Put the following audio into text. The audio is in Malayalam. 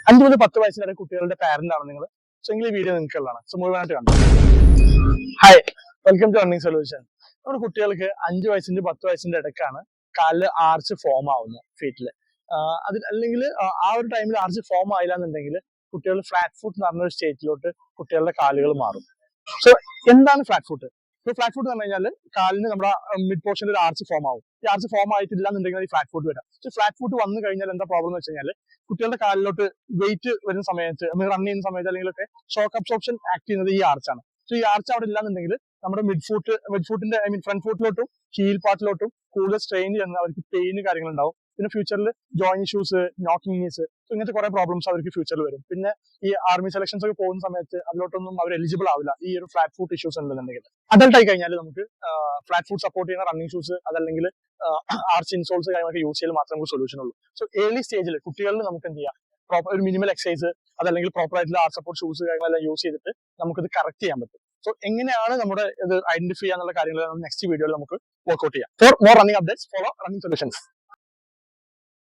5 മുതൽ 10 വയസ്സിനിടെ കുട്ടികളുടെ പാരന്റ് ആണ് നിങ്ങൾ. സോ എങ്കിൽ ഈ വീഡിയോ നിങ്ങൾക്കുള്ളതാണ്. സോ മുഴുവനായിട്ട് കണ്ടു. Hi, welcome to Running Solution. നമ്മുടെ കുട്ടികൾക്ക് 5 വയസ്സിന്റെ 10 വയസ്സിന്റെ ഇടയ്ക്കാണ് കാലില് ആർച്ച് ഫോം ആവുന്നത് ഫീറ്റില്. അതിൽ അല്ലെങ്കിൽ ആ ഒരു ടൈമിൽ ആർച്ച് ഫോം ആയില്ല എന്നുണ്ടെങ്കിൽ കുട്ടികൾ ഫ്ലാറ്റ് ഫുട്ട് എന്ന് പറഞ്ഞൊരു സ്റ്റേറ്റിലോട്ട് കുട്ടികളുടെ കാലുകൾ മാറും. സോ എന്താണ് ഫ്ലാറ്റ് ഫുട്ട്? ഫ്ലാറ്റ് ഫുട്ട് എന്ന് പറഞ്ഞു കഴിഞ്ഞാൽ കാലിന് നമ്മുടെ മിഡ് പോർഷനിൽ ഒരു ആർച്ച് ഫോം ആവും. ഈ ആർച്ച് ഫോം ആയിട്ടില്ല എന്നുണ്ടെങ്കിൽ ഈ ഫ്ലാറ്റ് ഫുട്ട് വരാം. സോ ഫ്ലാറ്റ് ഫുട്ട് വന്നു കഴിഞ്ഞാൽ എന്താ പ്രോബ്ലം എന്ന് വെച്ച് കഴിഞ്ഞാൽ കുട്ടികളുടെ കാലിലോട്ട് വെയിറ്റ് വരുന്ന സമയത്ത് റൺ ചെയ്യുന്ന സമയത്ത് അല്ലെങ്കിൽ ഷോക്ക് അബ്സോർപ്ഷൻ ആക്ട് ചെയ്യുന്നത് ഈ ആർച്ചാണ്. സോ ഈ ആർച്ച് അവിടെ ഇല്ലാന്നുണ്ടെങ്കിൽ നമ്മുടെ മിഡ് ഫുട്ടിന്റെ ഫ്രണ്ട് ഫുട്ടിലോട്ടും ഹീൽ പാർട്ടിലോട്ടും കൂടുതൽ സ്ട്രെയിൻ ചെയ്യുന്ന അവർക്ക് പെയിന് കാര്യങ്ങളുണ്ടാവും. പിന്നെ ഫ്യൂച്ചറിൽ ജോയിന്റ് ഇഷ്യൂസ്, നോക്കിംഗ് നീസ്, ഇങ്ങനത്തെ കുറെ പ്രോബ്ലംസ് അവർക്ക് ഫ്യൂച്ചറിൽ വരും. പിന്നെ ഈ ആർമി സെലക്ഷൻസ് ഒക്കെ പോകുന്ന സമയത്ത് അതിലോട്ടൊന്നും അവർ എലിജിബിൾ ആവില്ല ഈ ഒരു ഫ്ലാറ്റ് ഫുട്ട് ഇഷ്യൂസ് ഉണ്ടെന്നുണ്ടെങ്കിൽ. അഡൽട്ട് ആയി കഴിഞ്ഞാൽ നമുക്ക് ഫ്ലാറ്റ് ഫുട്ട് സപ്പോർട്ട് ചെയ്യുന്ന റണ്ണിങ് ഷൂസ് അതല്ലെങ്കിൽ ആർച്ച് ഇൻസോൾസ് കാര്യങ്ങളൊക്കെ യൂസ് ചെയ്താൽ മാത്രമേ നമുക്ക് സൊല്യൂഷൻ ഉള്ളൂ. സോ ഏർലി സ്റ്റേജിൽ കുട്ടികളിൽ നമുക്ക് എന്ത് ചെയ്യാം, പ്രോപ്പർ ഒരു മിനിമൽ എക്സസൈസ് അതല്ലെങ്കിൽ പ്രോപ്പർ ആയിട്ടുള്ള ആർച്ച് സപ്പോർട്ട് ഷൂസ് കാര്യങ്ങളെല്ലാം യൂസ് ചെയ്തിട്ട് നമുക്കിത് കറക്റ്റ് ചെയ്യാൻ പറ്റും. സോ എങ്ങനെയാണ് നമ്മുടെ ഇത് ഐഡന്റിഫൈ ചെയ്യാന്നുള്ള കാര്യങ്ങൾ നെക്സ്റ്റ് വീഡിയോയിൽ നമുക്ക് വർക്ക്ഔട്ട് ചെയ്യാം. For more running updates follow running solutions.